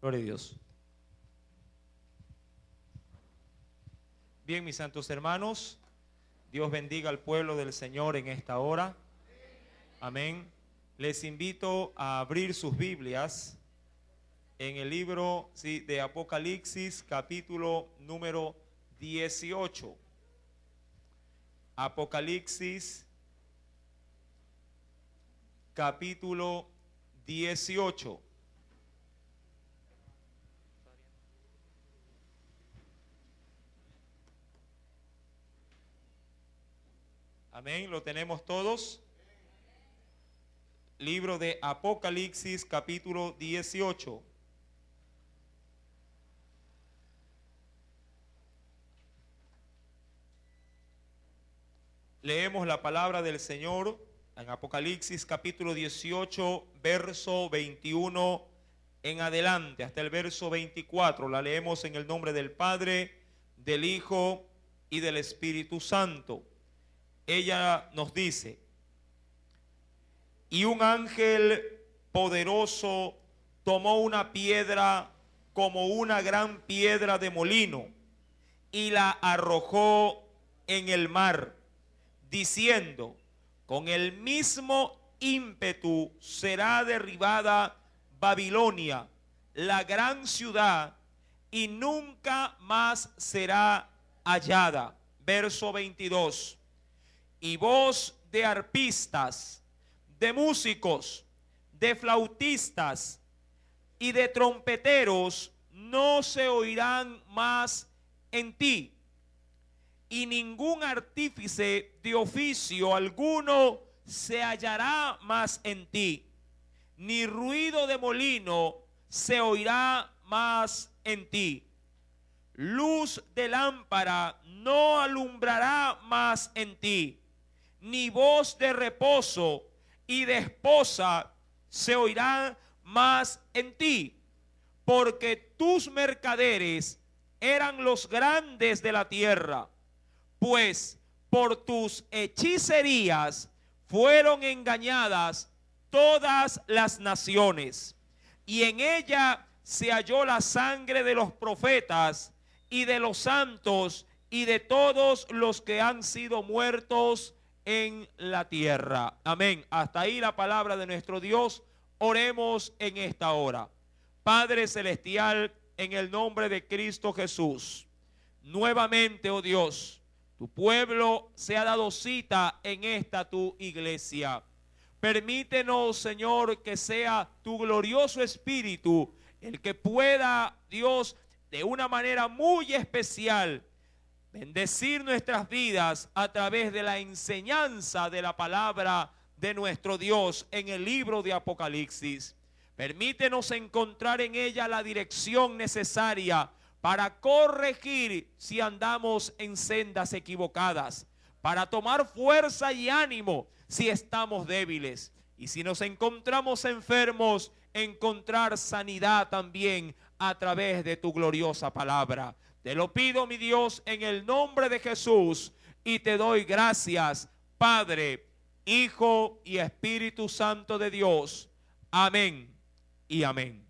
Gloria a Dios. Bien, mis santos hermanos, Dios bendiga al pueblo del Señor en esta hora. Amén. Les invito a abrir sus Biblias en el libro de Apocalipsis, capítulo número 18. Apocalipsis, capítulo 18. Amén, lo tenemos todos. Libro de Apocalipsis, capítulo 18. Leemos la palabra del Señor en Apocalipsis, capítulo 18, verso 21 en adelante, hasta el verso 24. La leemos en el nombre del Padre, del Hijo y del Espíritu Santo. Ella nos dice: y un ángel poderoso tomó una piedra como una gran piedra de molino y la arrojó en el mar, diciendo: con el mismo ímpetu será derribada Babilonia, la gran ciudad, y nunca más será hallada. Verso 22. Y voz de arpistas, de músicos, de flautistas y de trompeteros no se oirán más en ti, y ningún artífice de oficio alguno se hallará más en ti, ni ruido de molino se oirá más en ti. Luz de lámpara no alumbrará más en ti, ni voz de reposo y de esposa se oirá más en ti, porque tus mercaderes eran los grandes de la tierra, pues por tus hechicerías fueron engañadas todas las naciones, y en ella se halló la sangre de los profetas y de los santos y de todos los que han sido muertos en la tierra. Amén. Hasta ahí la palabra de nuestro Dios. Oremos en esta hora. Padre celestial, en el nombre de Cristo Jesús, nuevamente, oh Dios, tu pueblo se ha dado cita en esta tu iglesia. Permítenos, Señor, que sea tu glorioso Espíritu el que pueda, Dios, de una manera muy especial, bendecir nuestras vidas a través de la enseñanza de la palabra de nuestro Dios en el libro de Apocalipsis. Permítenos encontrar en ella la dirección necesaria para corregir si andamos en sendas equivocadas, para tomar fuerza y ánimo si estamos débiles, y si nos encontramos enfermos, encontrar sanidad también a través de tu gloriosa palabra. Te lo pido, mi Dios, en el nombre de Jesús, y te doy gracias, Padre, Hijo y Espíritu Santo de Dios. Amén y amén.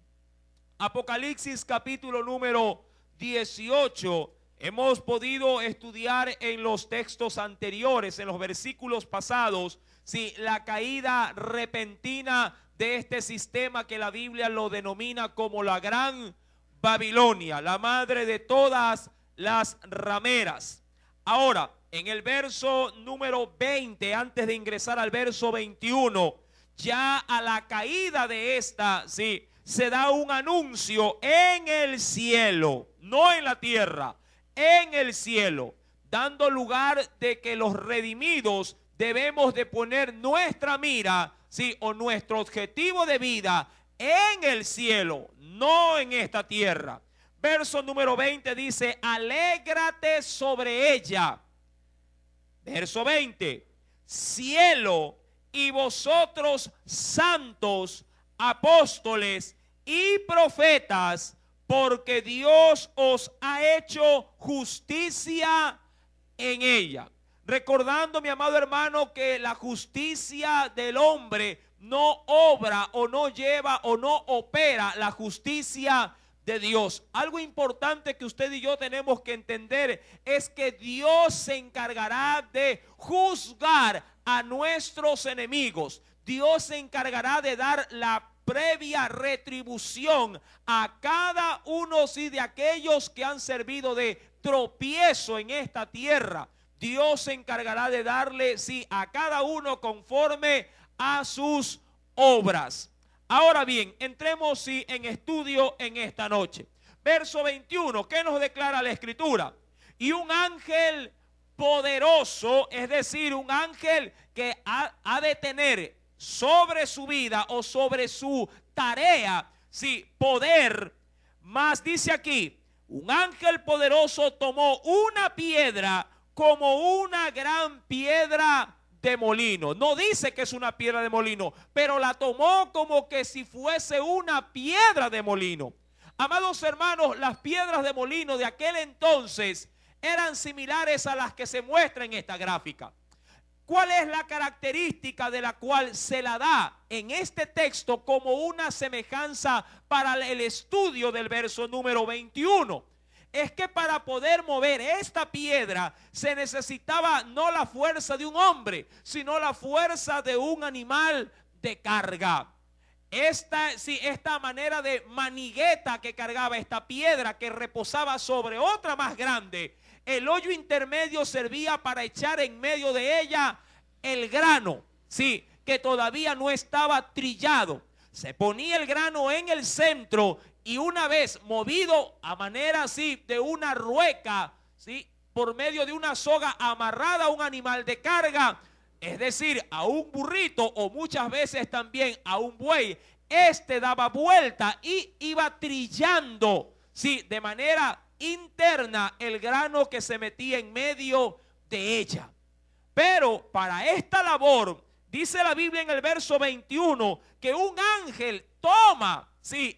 Apocalipsis capítulo número 18. Hemos podido estudiar en los textos anteriores, en los versículos pasados, la caída repentina de este sistema que la Biblia lo denomina como la Gran Babilonia, la madre de todas las rameras. Ahora, en el verso número 20, antes de ingresar al verso 21, ya a la caída de esta, se da un anuncio en el cielo, no en la tierra, en el cielo, dando lugar de que los redimidos debemos de poner nuestra mira, o nuestro objetivo de vida en el cielo, no en esta tierra. Verso número 20 dice: alégrate sobre ella. Verso 20: cielo y vosotros santos, apóstoles y profetas, porque Dios os ha hecho justicia en ella. Recordando, mi amado hermano, que la justicia del hombre no obra o no lleva o no opera la justicia de Dios. Algo importante que usted y yo tenemos que entender es que Dios se encargará de juzgar a nuestros enemigos. Dios se encargará de dar la previa retribución a cada uno de aquellos que han servido de tropiezo en esta tierra. Dios se encargará de darle a cada uno conforme a sus obras. Ahora bien, entremos en estudio en esta noche. Verso 21, ¿qué nos declara la Escritura? Y un ángel poderoso, es decir, un ángel que ha de tener sobre su vida o sobre su tarea, poder. Más dice aquí, un ángel poderoso tomó una piedra como una gran piedra de molino. No dice que es una piedra de molino, pero la tomó como que si fuese una piedra de molino. Amados hermanos, las piedras de molino de aquel entonces eran similares a las que se muestran en esta gráfica. ¿Cuál es la característica de la cual se la da en este texto como una semejanza para el estudio del verso número 21? Es que para poder mover esta piedra se necesitaba no la fuerza de un hombre, sino la fuerza de un animal de carga. Esta manera de manigueta que cargaba esta piedra que reposaba sobre otra más grande, el hoyo intermedio servía para echar en medio de ella el grano, que todavía no estaba trillado. Se ponía el grano en el centro y una vez movido a manera de una rueca, por medio de una soga amarrada a un animal de carga, es decir, a un burrito o muchas veces también a un buey, daba vuelta y iba trillando, de manera interna el grano que se metía en medio de ella. Pero para esta labor, dice la Biblia en el verso 21, que un ángel toma,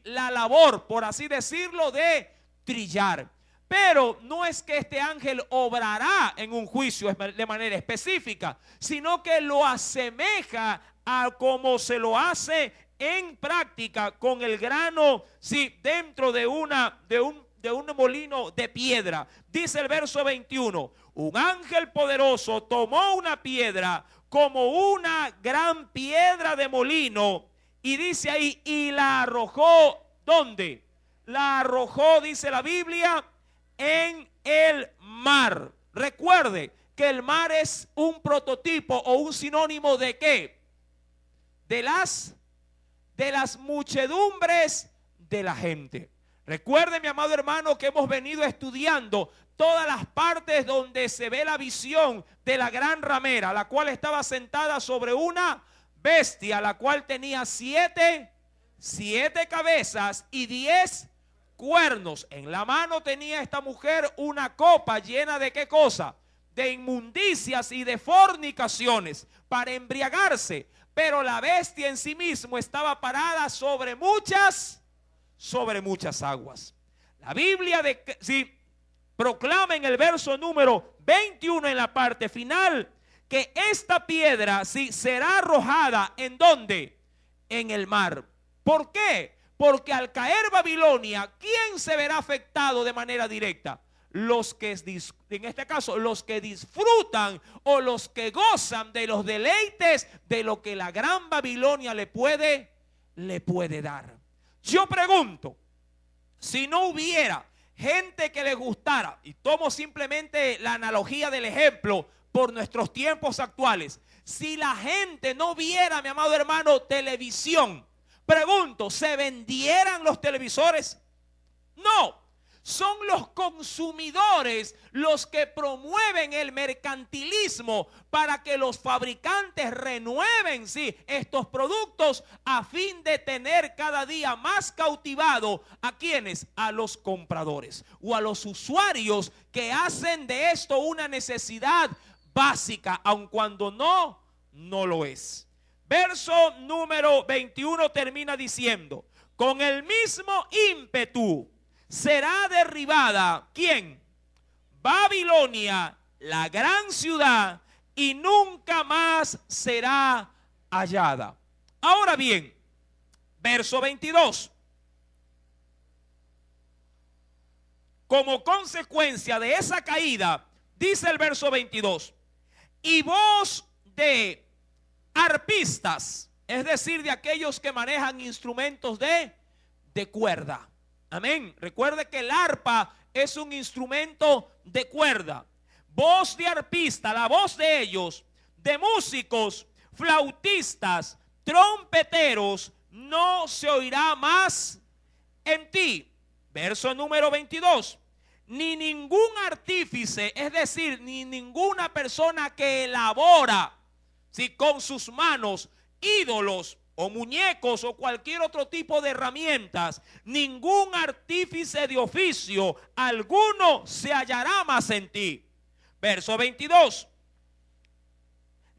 la labor, por así decirlo, de trillar. Pero no es que este ángel obrará en un juicio de manera específica, sino que lo asemeja a como se lo hace en práctica con el grano, dentro de un molino de piedra. Dice el verso 21, un ángel poderoso tomó una piedra como una gran piedra de molino y dice ahí, y la arrojó, ¿dónde? La arrojó, dice la Biblia, en el mar. Recuerde que el mar es un prototipo o un sinónimo ¿de qué? De las muchedumbres de la gente. Recuerde, mi amado hermano, que hemos venido estudiando todas las partes donde se ve la visión de la gran ramera, la cual estaba sentada sobre una bestia, la cual tenía siete cabezas y 10 cuernos. En la mano tenía esta mujer una copa llena de ¿qué cosa? De inmundicias y de fornicaciones para embriagarse. Pero la bestia en sí mismo estaba parada sobre muchas aguas. La Biblia proclama en el verso número 21 en la parte final que esta piedra será arrojada ¿en dónde? En el mar. ¿Por qué? Porque al caer Babilonia, ¿quién se verá afectado de manera directa? En este caso, los que disfrutan o los que gozan de los deleites de lo que la gran Babilonia le puede dar. Yo pregunto, si no hubiera gente que le gustara, y tomo simplemente la analogía del ejemplo por nuestros tiempos actuales, si la gente no viera, mi amado hermano, televisión, pregunto, ¿se vendieran los televisores? No. Son los consumidores los que promueven el mercantilismo para que los fabricantes renueven estos productos a fin de tener cada día más cautivado ¿a quiénes? A los compradores o a los usuarios que hacen de esto una necesidad básica, aun cuando no lo es. Verso número 21 termina diciendo, con el mismo ímpetu será derribada, ¿quién? Babilonia, la gran ciudad, y nunca más será hallada. Ahora bien, verso 22. como consecuencia de esa caída, dice el verso 22, y voz de arpistas, es decir, de aquellos que manejan instrumentos de cuerda. Amén. Recuerde que el arpa es un instrumento de cuerda. Voz de arpista, la voz de ellos, de músicos, flautistas, trompeteros, no se oirá más en ti. Verso número 22. Ni ningún artífice, es decir, ni ninguna persona que elabora, si con sus manos, ídolos o muñecos o cualquier otro tipo de herramientas, ningún artífice de oficio alguno se hallará más en ti. Verso 22.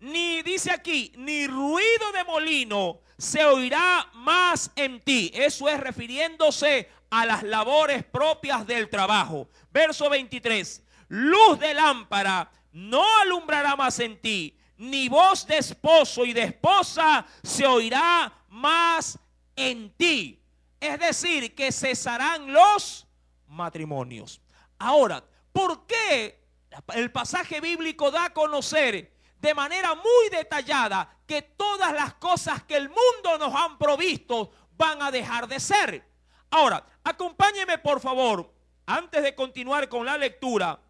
Ni dice aquí, ni ruido de molino se oirá más en ti. Eso es refiriéndose a las labores propias del trabajo. Verso 23. Luz de lámpara no alumbrará más en ti, ni voz de esposo y de esposa se oirá más en ti. Es decir, que cesarán los matrimonios. Ahora, ¿por qué el pasaje bíblico da a conocer de manera muy detallada que todas las cosas que el mundo nos han provisto van a dejar de ser? Ahora, acompáñeme por favor, antes de continuar con la lectura,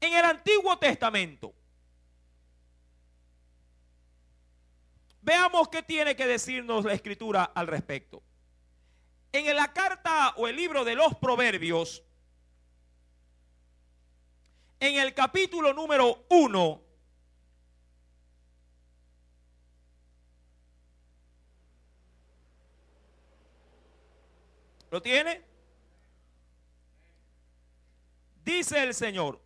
en el Antiguo Testamento. Veamos qué tiene que decirnos la Escritura al respecto. En la carta o el libro de los Proverbios, en el capítulo número 1, ¿lo tiene? Dice el Señor,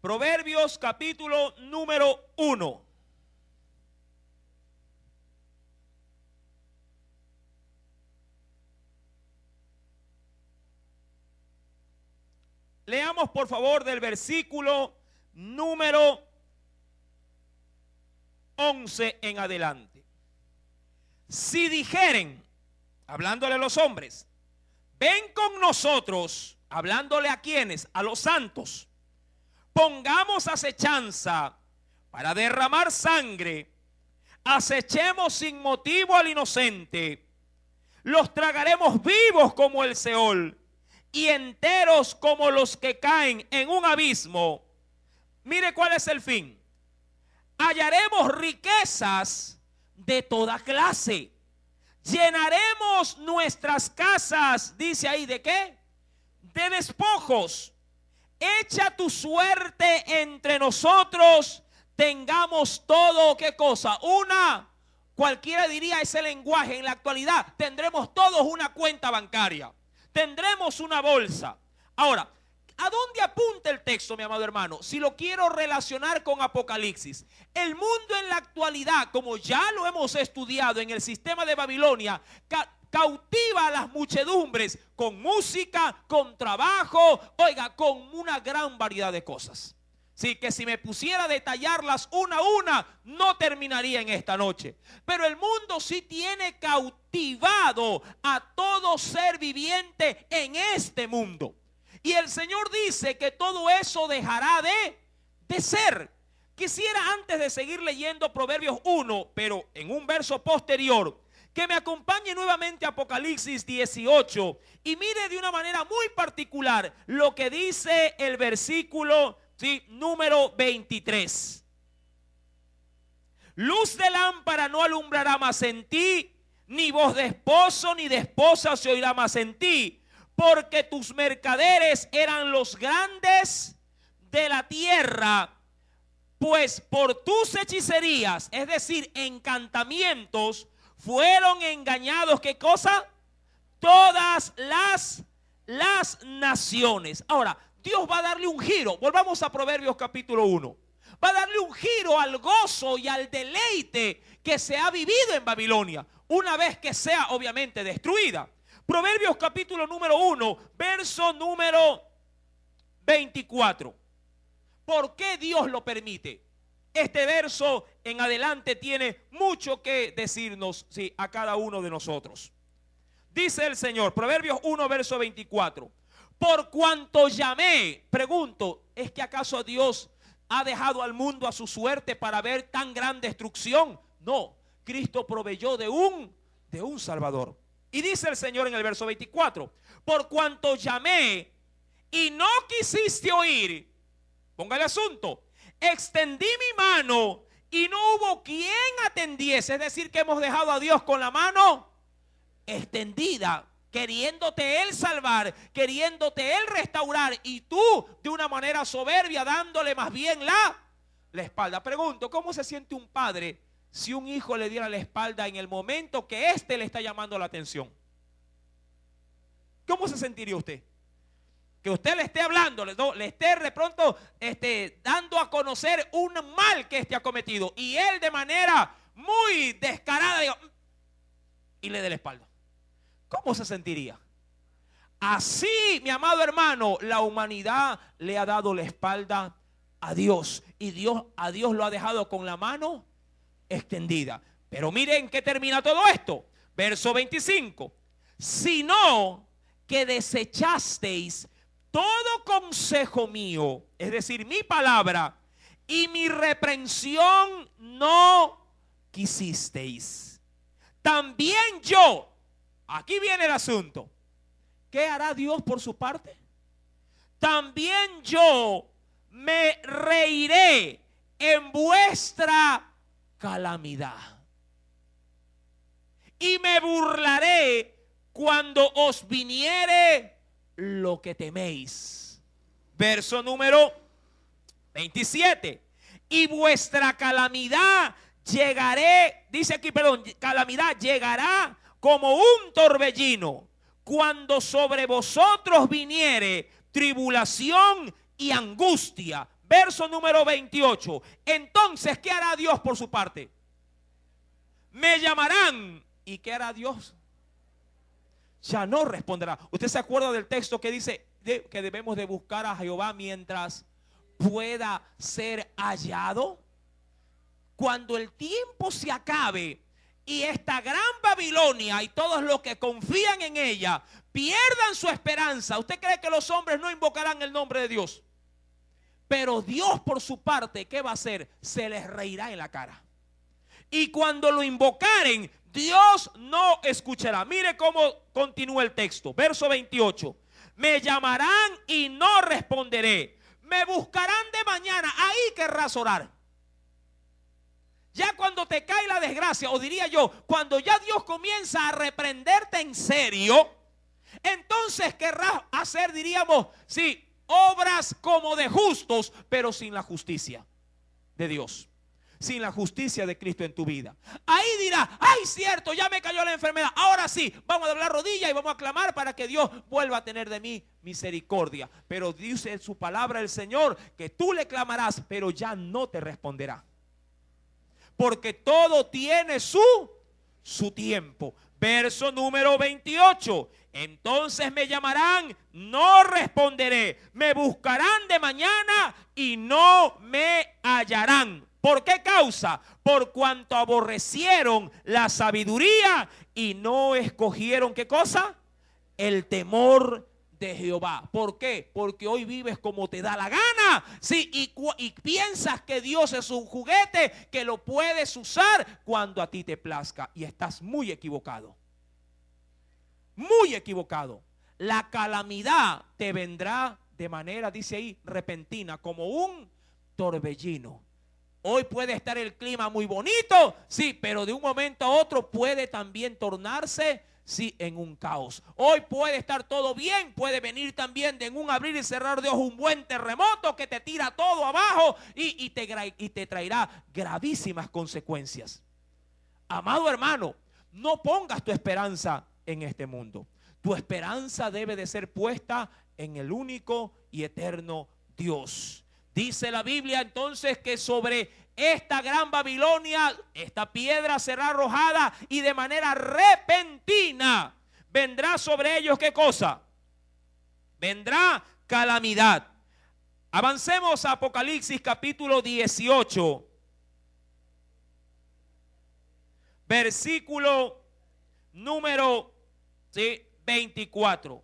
Proverbios capítulo número 1. Leamos por favor del versículo número 11 en adelante. Si dijeren, hablándole a los hombres, ven con nosotros, hablándole a quienes, a los santos, pongamos acechanza para derramar sangre, acechemos sin motivo al inocente, los tragaremos vivos como el Seol y enteros como los que caen en un abismo. Mire cuál es el fin. Hallaremos riquezas de toda clase. Llenaremos nuestras casas, dice ahí, ¿de qué? De despojos. Echa tu suerte entre nosotros, tengamos todo, ¿qué cosa? Cualquiera diría ese lenguaje en la actualidad, tendremos todos una cuenta bancaria, tendremos una bolsa. Ahora, ¿a dónde apunta el texto, mi amado hermano? Si lo quiero relacionar con Apocalipsis, el mundo en la actualidad, como ya lo hemos estudiado en el sistema de Babilonia, cautiva a las muchedumbres con música, con trabajo, oiga, con una gran variedad de cosas. Sí, que si me pusiera a detallarlas una a una, no terminaría en esta noche. Pero el mundo sí tiene cautivado a todo ser viviente en este mundo. Y el Señor dice que todo eso dejará de ser. Quisiera, antes de seguir leyendo Proverbios 1, pero en un verso posterior, que me acompañe nuevamente a Apocalipsis 18 y mire de una manera muy particular lo que dice el versículo número 23. Luz de lámpara no alumbrará más en ti, ni voz de esposo ni de esposa se oirá más en ti, porque tus mercaderes eran los grandes de la tierra, pues por tus hechicerías, es decir, encantamientos, fueron engañados, ¿qué cosa? Todas las naciones. Ahora, Dios va a darle un giro. Volvamos a Proverbios capítulo 1. Va a darle un giro al gozo y al deleite que se ha vivido en Babilonia, una vez que sea obviamente destruida. Proverbios capítulo número 1, verso número 24. ¿Por qué Dios lo permite? Este verso en adelante tiene mucho que decirnos, sí, a cada uno de nosotros. Dice el Señor, Proverbios 1, verso 24. Por cuanto llamé, pregunto, ¿es que acaso Dios ha dejado al mundo a su suerte para ver tan gran destrucción? No, Cristo proveyó de un Salvador. Y dice el Señor en el verso 24, por cuanto llamé y no quisiste oír, ponga el asunto, extendí mi mano y no hubo quien atendiese. Es decir, que hemos dejado a Dios con la mano extendida, queriéndote Él salvar, queriéndote Él restaurar, y tú de una manera soberbia dándole más bien la espalda. Pregunto, ¿cómo se siente un padre si un hijo le diera la espalda en el momento que éste le está llamando la atención? ¿Cómo se sentiría usted? Que usted le esté hablando, le esté de pronto dando a conocer un mal que ha cometido, y él de manera muy descarada diga, y le dé la espalda. ¿Cómo se sentiría? Así, mi amado hermano, la humanidad le ha dado la espalda a Dios, y a Dios lo ha dejado con la mano extendida. Pero miren que termina todo esto. Verso 25. Sino que desechasteis todo consejo mío, es decir, mi palabra, y mi reprensión no quisisteis. También yo, aquí viene el asunto, ¿qué hará Dios por su parte? También yo me reiré en vuestra calamidad y me burlaré cuando os viniere lo que teméis. Verso número 27. Y vuestra calamidad calamidad llegará como un torbellino cuando sobre vosotros viniere tribulación y angustia. Verso número 28. Entonces, ¿qué hará Dios por su parte? Me llamarán. ¿Y qué hará Dios? Ya no responderá. ¿Usted se acuerda del texto que dice que debemos de buscar a Jehová mientras pueda ser hallado? Cuando el tiempo se acabe y esta gran Babilonia y todos los que confían en ella pierdan su esperanza, ¿usted cree que los hombres no invocarán el nombre de Dios? Pero Dios por su parte, ¿qué va a hacer? Se les reirá en la cara. Y cuando lo invocaren, Dios no escuchará. Mire cómo continúa el texto. Verso 28. Me llamarán y no responderé. Me buscarán de mañana. Ahí querrás orar. Ya cuando te cae la desgracia, o diría yo, cuando ya Dios comienza a reprenderte en serio, entonces querrás hacer, diríamos, sí, obras como de justos, pero sin la justicia de Dios, sin la justicia de Cristo en tu vida. Ahí dirá, ay, cierto, ya me cayó la enfermedad, ahora sí, vamos a doblar rodillas y vamos a clamar para que Dios vuelva a tener de mí misericordia. Pero dice en su palabra el Señor que tú le clamarás, pero ya no te responderá, porque todo tiene su tiempo. Verso número 28. Entonces me llamarán, no responderé. Me buscarán de mañana y no me hallarán. ¿Por qué causa? Por cuanto aborrecieron la sabiduría y no escogieron, ¿qué cosa? El temor de Jehová. ¿Por qué? Porque hoy vives como te da la gana. Sí, y piensas que Dios es un juguete que lo puedes usar cuando a ti te plazca. Y estás muy equivocado. Muy equivocado. La calamidad te vendrá de manera, dice ahí, repentina, como un torbellino. Hoy puede estar el clima muy bonito, sí, pero de un momento a otro puede también tornarse, sí, en un caos. Hoy puede estar todo bien, puede venir también de un abrir y cerrar de ojos un buen terremoto que te tira todo abajo y te traerá gravísimas consecuencias. Amado hermano, no pongas tu esperanza en este mundo. Tu esperanza debe de ser puesta en el único y eterno Dios. Dice la Biblia entonces que sobre esta gran Babilonia, esta piedra será arrojada y de manera repentina vendrá sobre ellos, ¿qué cosa? Vendrá calamidad. Avancemos a Apocalipsis capítulo 18, versículo número 24.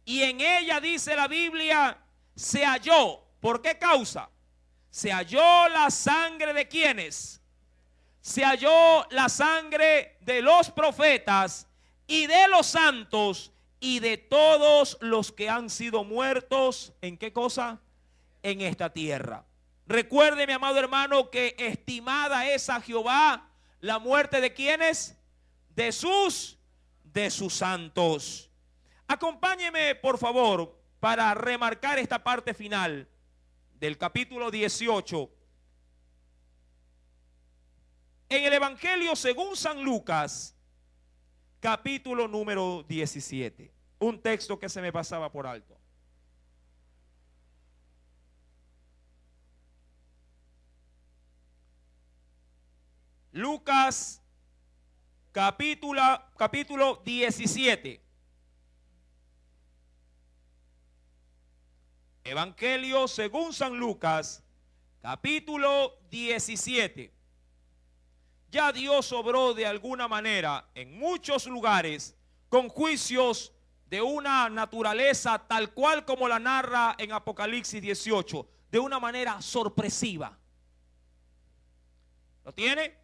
Y en ella, dice la Biblia, se halló. ¿Por qué causa? Se halló la sangre de ¿quiénes? Se halló la sangre de los profetas y de los santos y de todos los que han sido muertos. ¿En qué cosa? En esta tierra. Recuerde, mi amado hermano, que estimada es a Jehová la muerte de ¿quiénes? De sus santos. Acompáñeme, por favor, para remarcar esta parte final del capítulo 18. En el Evangelio según San Lucas, capítulo número 17. Un texto que se me pasaba por alto. Lucas, capítulo 17. Evangelio según San Lucas, capítulo 17. Ya Dios obró de alguna manera en muchos lugares con juicios de una naturaleza tal cual como la narra en Apocalipsis 18, de una manera sorpresiva. ¿Lo tiene?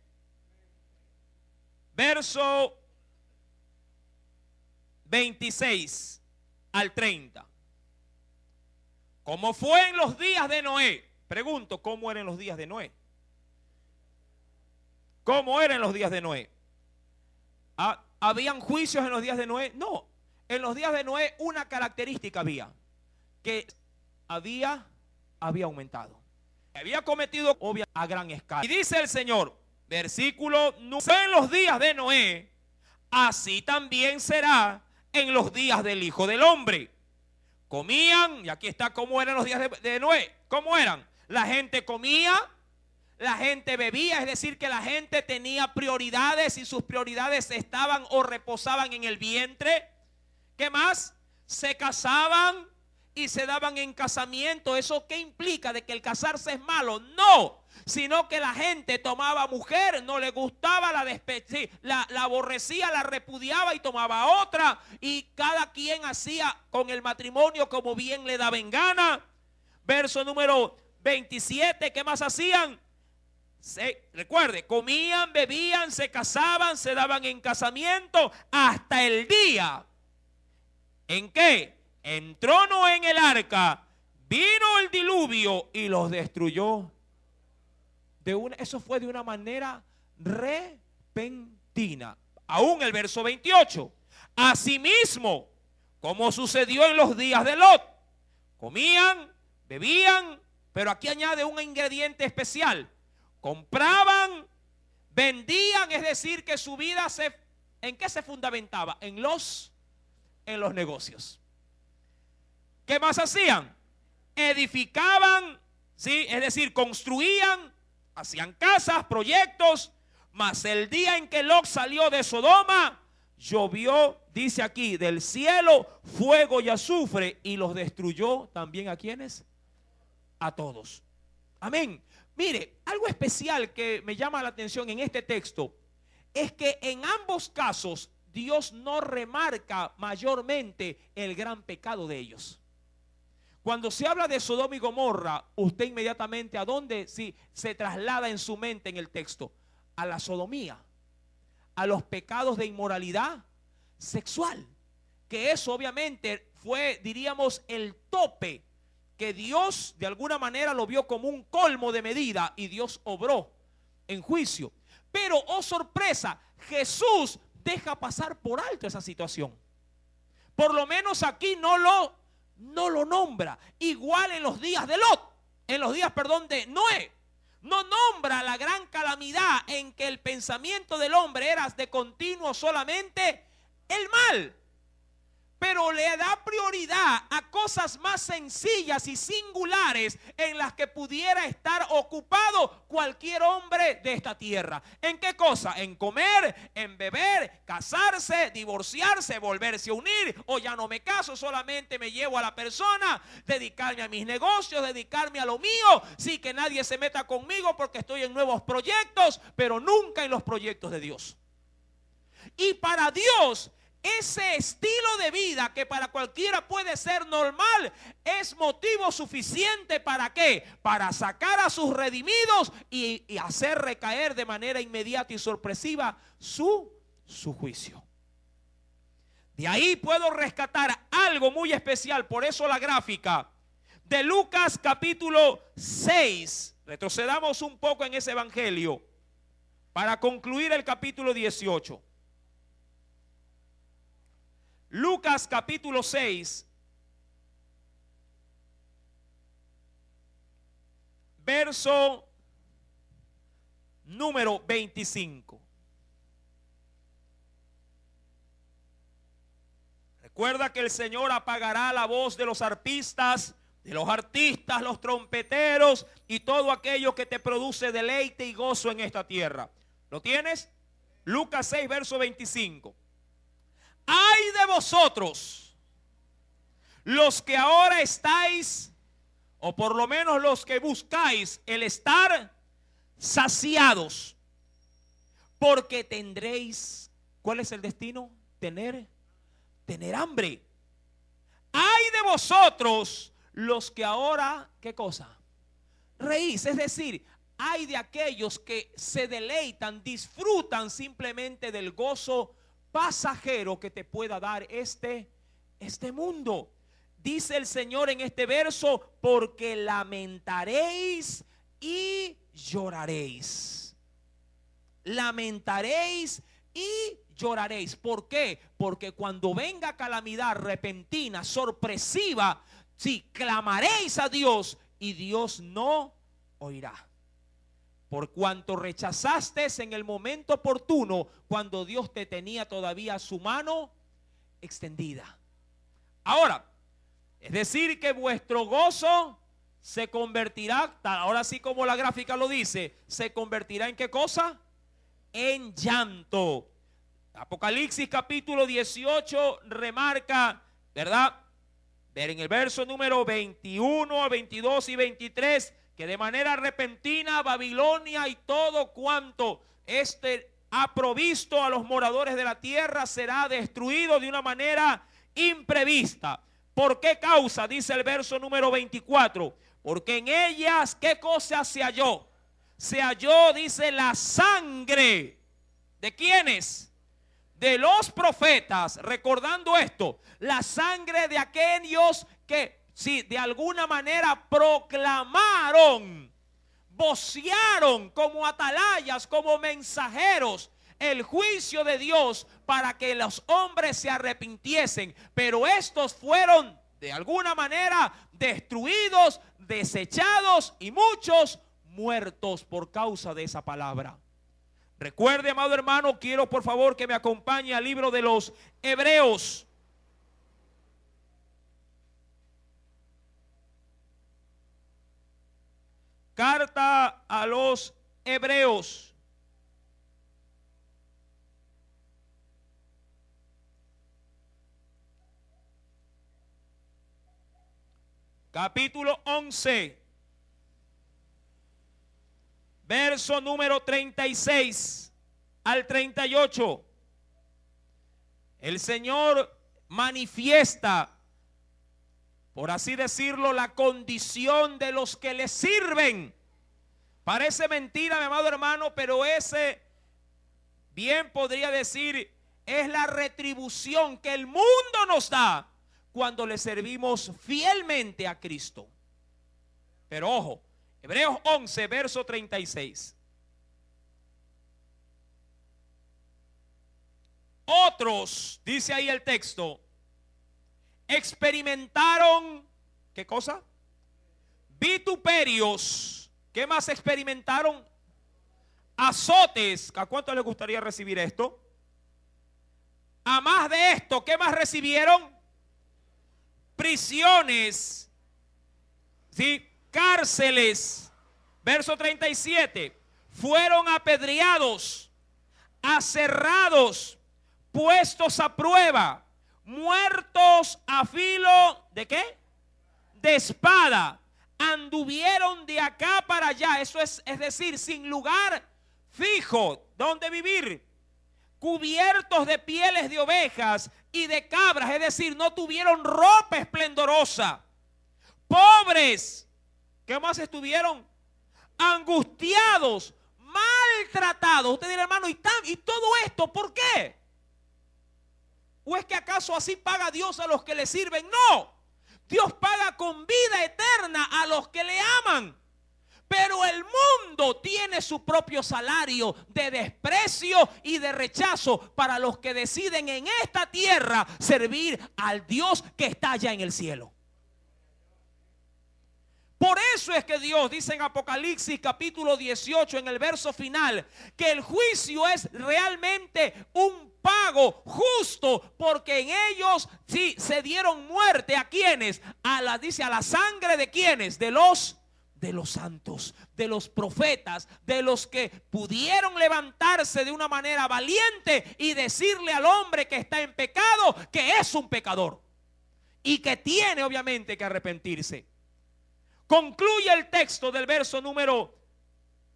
Verso 26 al 30. Como fue en los días de Noé. Pregunto, ¿cómo eran los días de Noé? ¿Cómo eran los días de Noé? ¿Habían juicios en los días de Noé? No. En los días de Noé una característica había. Que había aumentado. Había cometido obviamente a gran escala. Y dice el Señor, versículo 9, en los días de Noé, así también será en los días del Hijo del Hombre. Comían, y aquí está cómo eran los días de Noé. ¿Cómo eran? La gente comía, la gente bebía, es decir, que la gente tenía prioridades y sus prioridades estaban o reposaban en el vientre. ¿Qué más? Se casaban y se daban en casamiento. ¿Eso qué implica? ¿De que el casarse es malo? No, sino que la gente tomaba mujer, no le gustaba, la aborrecía, la repudiaba y tomaba otra, y cada quien hacía con el matrimonio como bien le daba en gana. Verso número 27, ¿qué más hacían? Recuerde, comían, bebían, se casaban, se daban en casamiento, hasta el día en que entró Noé en el arca, vino el diluvio y los destruyó. Eso fue de una manera repentina. Aún el verso 28. Asimismo, como sucedió en los días de Lot, comían, bebían, pero aquí añade un ingrediente especial. Compraban, vendían, es decir, que su vida ¿en qué se fundamentaba? En los negocios. ¿Qué más hacían? Edificaban, ¿sí? Es decir, construían, hacían casas, proyectos. Mas el día en que Lot salió de Sodoma, llovió, dice aquí, del cielo fuego y azufre, y los destruyó también. ¿A quiénes? A todos. Amén. Mire, algo especial que me llama la atención en este texto es que en ambos casos Dios no remarca mayormente el gran pecado de ellos. Cuando se habla de Sodoma y Gomorra, usted inmediatamente ¿a dónde se traslada en su mente en el texto? A la sodomía, a los pecados de inmoralidad sexual, que eso obviamente fue, diríamos, el tope, que Dios de alguna manera lo vio como un colmo de medida y Dios obró en juicio. Pero, oh sorpresa, Jesús deja pasar por alto esa situación. Por lo menos aquí no lo nombra. Igual en los días de Lot, de Noé, no nombra la gran calamidad en que el pensamiento del hombre era de continuo solamente el mal. Pero le da prioridad a cosas más sencillas y singulares en las que pudiera estar ocupado cualquier hombre de esta tierra. ¿En qué cosa? En comer, en beber, casarse, divorciarse, volverse a unir. O ya no me caso, solamente me llevo a la persona, dedicarme a mis negocios, dedicarme a lo mío. Sí, que nadie se meta conmigo porque estoy en nuevos proyectos, pero nunca en los proyectos de Dios. Y para Dios, ese estilo de vida que para cualquiera puede ser normal, es motivo suficiente ¿para qué? Para sacar a sus redimidos y hacer recaer de manera inmediata y sorpresiva su juicio. De ahí puedo rescatar algo muy especial, por eso la gráfica de Lucas capítulo 6. Retrocedamos un poco en ese evangelio para concluir el capítulo 18. Lucas capítulo 6, verso número 25. Recuerda que el Señor apagará la voz de los arpistas, de los artistas, los trompeteros y todo aquello que te produce deleite y gozo en esta tierra. ¿Lo tienes? Lucas 6, verso 25. ¡Ay de vosotros, los que ahora estáis, o por lo menos los que buscáis el estar saciados, porque tendréis, ¿cuál es el destino? Tener hambre. ¡Ay de vosotros, los que ahora, ¿qué cosa? Reís, es decir, hay de aquellos que se deleitan, disfrutan simplemente del gozo pasajero que te pueda dar este mundo. Dice el Señor en este verso, porque lamentaréis y lloraréis. Lamentaréis y lloraréis. ¿Por qué? Porque cuando venga calamidad repentina, sorpresiva, sí, clamaréis a Dios y Dios no oirá. Por cuanto rechazaste en el momento oportuno, cuando Dios te tenía todavía su mano extendida. Ahora, es decir que vuestro gozo se convertirá, ahora sí como la gráfica lo dice, se convertirá ¿en qué cosa? En llanto. Apocalipsis capítulo 18 remarca, ¿verdad? Ver en el verso número 21, 22 y 23, que de manera repentina Babilonia y todo cuanto ha provisto a los moradores de la tierra será destruido de una manera imprevista. ¿Por qué causa? Dice el verso número 24. Porque en ellas, ¿qué cosa se halló? Se halló, dice, la sangre. ¿De quiénes? De los profetas. Recordando esto, la sangre de aquellos que, sí, de alguna manera proclamaron, vocearon como atalayas, como mensajeros, el juicio de Dios para que los hombres se arrepintiesen. Pero estos fueron de alguna manera destruidos, desechados y muchos muertos por causa de esa palabra. Recuerde, amado hermano, quiero por favor que me acompañe al libro de los Hebreos. Carta a los Hebreos. Capítulo 11. Verso número 36 al 38. El Señor manifiesta, por así decirlo, la condición de los que le sirven. Parece mentira, mi amado hermano, pero ese bien podría decir es la retribución que el mundo nos da cuando le servimos fielmente a Cristo. Pero ojo, Hebreos 11, verso 36. Otros, dice ahí el texto, experimentaron, ¿qué cosa? Vituperios. ¿Qué más experimentaron? Azotes. ¿A cuánto les gustaría recibir esto? A más de esto, ¿qué más recibieron? Prisiones, ¿sí? Cárceles. Verso 37. Fueron apedreados, aserrados, puestos a prueba, muertos a filo ¿de qué? De espada. Anduvieron de acá para allá. Eso es decir, sin lugar fijo donde vivir. cubiertos de pieles de ovejas y de cabras, es decir, no tuvieron ropa esplendorosa. Pobres, ¿qué más estuvieron? Angustiados, maltratados. Usted dirá, hermano, ¿y todo esto por qué? ¿O es que acaso así paga Dios a los que le sirven? No, Dios paga con vida eterna a los que le aman. Pero el mundo tiene su propio salario de desprecio y de rechazo para los que deciden en esta tierra servir al Dios que está allá en el cielo. Por eso es que Dios dice en Apocalipsis capítulo 18 en el verso final que el juicio es realmente un pago justo, porque en ellos sí se dieron muerte. ¿A quiénes? Dice a la sangre de quiénes, de los santos, de los profetas, de los que pudieron levantarse de una manera valiente y decirle al hombre que está en pecado que es un pecador y que tiene obviamente que arrepentirse. Concluye el texto del verso número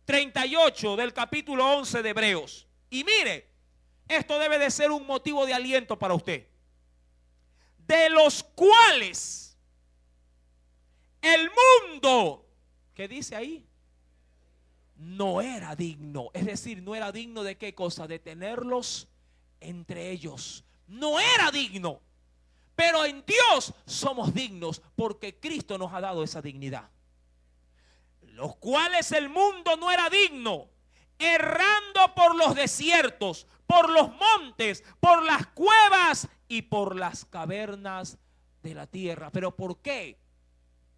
38 del capítulo 11 de Hebreos. Y mire, esto debe de ser un motivo de aliento para usted. De los cuales el mundo, ¿qué dice ahí? No era digno. Es decir, no era digno de qué cosa, de tenerlos entre ellos. No era digno. Pero en Dios somos dignos porque Cristo nos ha dado esa dignidad. Los cuales el mundo no era digno, errando por los desiertos, por los montes, por las cuevas y por las cavernas de la tierra. ¿Pero por qué?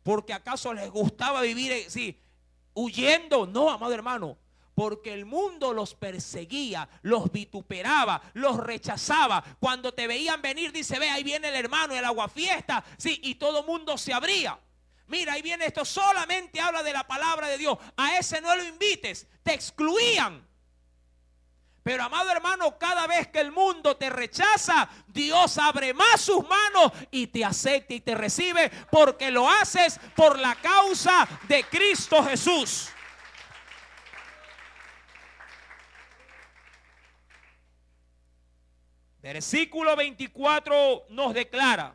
¿Porque acaso les gustaba vivir huyendo? No, amado hermano. Porque el mundo los perseguía, los vituperaba, los rechazaba. Cuando te veían venir, dice, ve, ahí viene el hermano, el aguafiesta. Sí, y todo mundo se abría. Mira, ahí viene esto, solamente habla de la palabra de Dios. A ese no lo invites, te excluían. Pero amado hermano, cada vez que el mundo te rechaza, Dios abre más sus manos y te acepta y te recibe, porque lo haces por la causa de Cristo Jesús. Versículo 24 nos declara: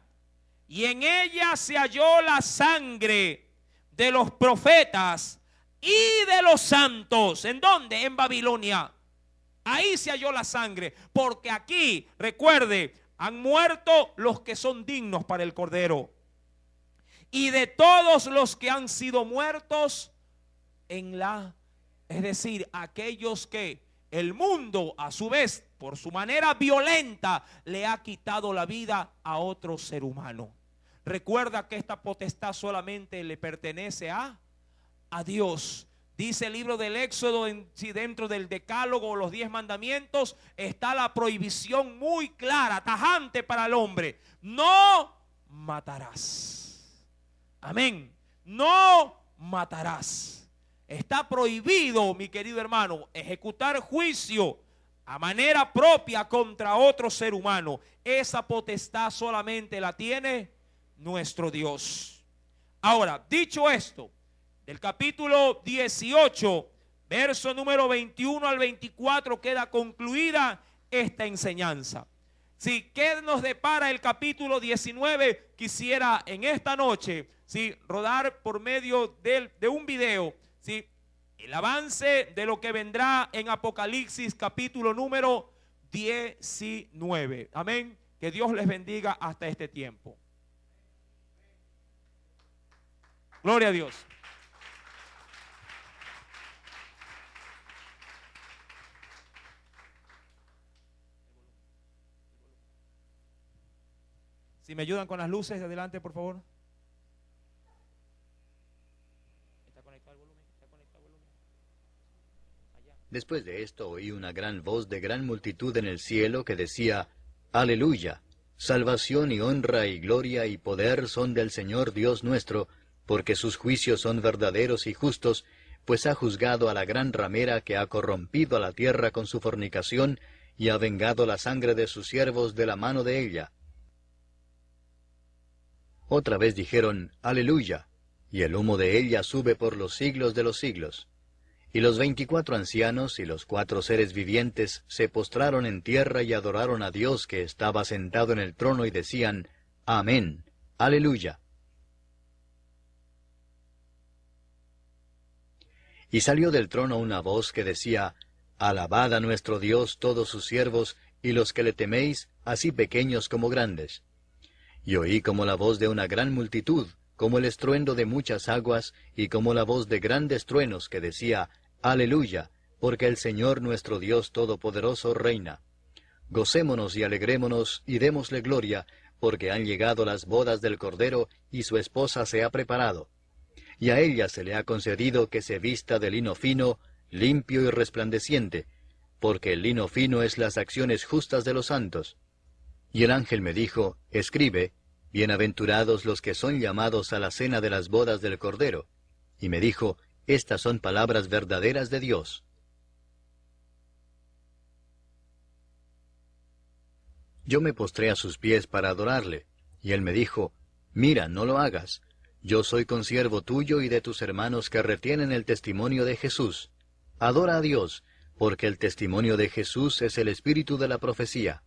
y en ella se halló la sangre de los profetas y de los santos. ¿En dónde? En Babilonia. Ahí se halló la sangre, porque aquí, recuerde, han muerto los que son dignos para el Cordero. Y de todos los que han sido muertos es decir, aquellos que el mundo a su vez, por su manera violenta, le ha quitado la vida a otro ser humano. Recuerda que esta potestad solamente le pertenece a Dios. Dice el libro del Éxodo, si dentro del decálogo o los 10 mandamientos está la prohibición muy clara, tajante para el hombre: no matarás. Amén. No matarás. Está prohibido, mi querido hermano, ejecutar juicio a manera propia contra otro ser humano. Esa potestad solamente la tiene nuestro Dios. Ahora, dicho esto, del capítulo 18, verso número 21 al 24, queda concluida esta enseñanza. Si ¿qué nos depara el capítulo 19? Quisiera en esta noche rodar por medio de un video el avance de lo que vendrá en Apocalipsis capítulo número 19. Amén. Que Dios les bendiga hasta este tiempo. Gloria a Dios. Si me ayudan con las luces de adelante, por favor. ¿Está conectado el volumen? ¿Está conectado el volumen? Allá. Después de esto oí una gran voz de gran multitud en el cielo que decía: Aleluya, salvación y honra y gloria y poder son del Señor Dios nuestro, porque sus juicios son verdaderos y justos, pues ha juzgado a la gran ramera que ha corrompido a la tierra con su fornicación y ha vengado la sangre de sus siervos de la mano de ella. Otra vez dijeron: Aleluya, y el humo de ella sube por los siglos de los siglos. Y los 24 ancianos y los 4 seres vivientes se postraron en tierra y adoraron a Dios que estaba sentado en el trono y decían, Amén, Aleluya. Y salió del trono una voz que decía, Alabad a nuestro Dios todos sus siervos, y los que le teméis, así pequeños como grandes. Y oí como la voz de una gran multitud, como el estruendo de muchas aguas, y como la voz de grandes truenos que decía, Aleluya, porque el Señor nuestro Dios Todopoderoso reina. Gocémonos y alegrémonos, y démosle gloria, porque han llegado las bodas del Cordero, y su esposa se ha preparado. Y a ella se le ha concedido que se vista de lino fino, limpio y resplandeciente, porque el lino fino es las acciones justas de los santos. Y el ángel me dijo, Escribe, bienaventurados los que son llamados a la cena de las bodas del Cordero. Y me dijo, Estas son palabras verdaderas de Dios. Yo me postré a sus pies para adorarle, y él me dijo, Mira, no lo hagas. Yo soy consiervo tuyo y de tus hermanos que retienen el testimonio de Jesús. Adora a Dios, porque el testimonio de Jesús es el espíritu de la profecía.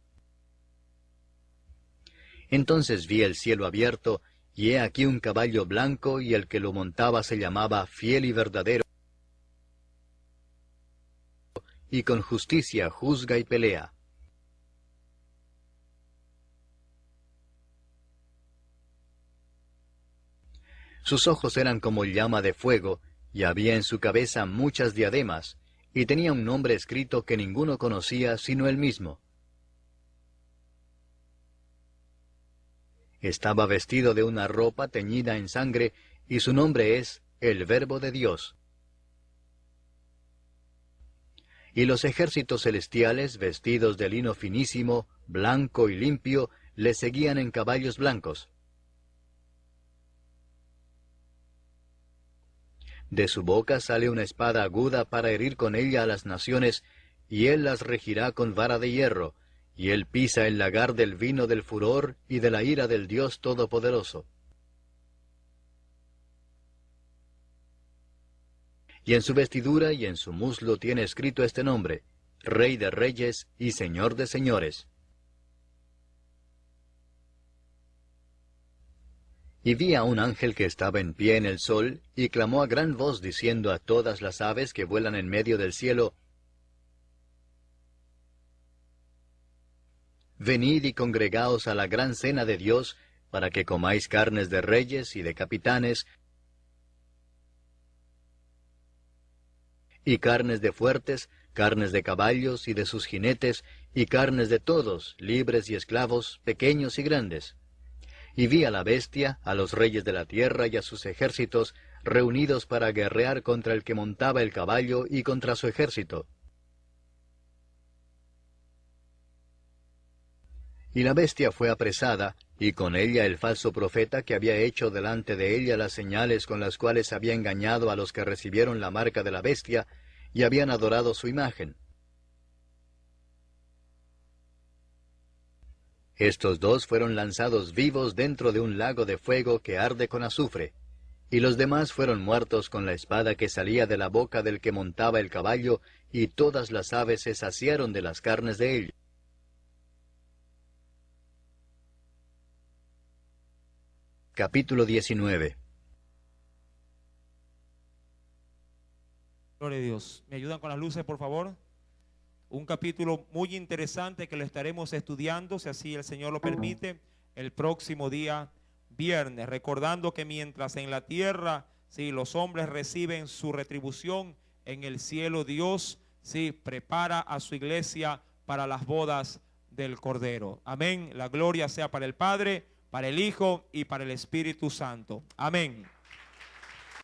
Entonces vi el cielo abierto, y he aquí un caballo blanco, y el que lo montaba se llamaba Fiel y Verdadero, y con justicia juzga y pelea. Sus ojos eran como llama de fuego, y había en su cabeza muchas diademas, y tenía un nombre escrito que ninguno conocía sino él mismo. Estaba vestido de una ropa teñida en sangre, y su nombre es el Verbo de Dios. Y los ejércitos celestiales, vestidos de lino finísimo, blanco y limpio, le seguían en caballos blancos. De su boca sale una espada aguda para herir con ella a las naciones, y él las regirá con vara de hierro, y él pisa el lagar del vino del furor y de la ira del Dios Todopoderoso. Y en su vestidura y en su muslo tiene escrito este nombre, Rey de Reyes y Señor de Señores. Y vi a un ángel que estaba en pie en el sol, y clamó a gran voz diciendo a todas las aves que vuelan en medio del cielo, Venid y congregaos a la gran cena de Dios, para que comáis carnes de reyes y de capitanes, y carnes de fuertes, carnes de caballos y de sus jinetes, y carnes de todos, libres y esclavos, pequeños y grandes. Y vi a la bestia, a los reyes de la tierra y a sus ejércitos, reunidos para guerrear contra el que montaba el caballo y contra su ejército. Y la bestia fue apresada, y con ella el falso profeta que había hecho delante de ella las señales con las cuales había engañado a los que recibieron la marca de la bestia, y habían adorado su imagen. Estos dos fueron lanzados vivos dentro de un lago de fuego que arde con azufre, y los demás fueron muertos con la espada que salía de la boca del que montaba el caballo, y todas las aves se saciaron de las carnes de ellos. Capítulo 19. Gloria a Dios. ¿Me ayudan con las luces, por favor? Un capítulo muy interesante que lo estaremos estudiando, si así el Señor lo permite, el próximo día viernes. Recordando que mientras en la tierra, sí, los hombres reciben su retribución, en el cielo Dios, sí, prepara a su iglesia para las bodas del Cordero. Amén. La gloria sea para el Padre, para el Hijo y para el Espíritu Santo. Amén.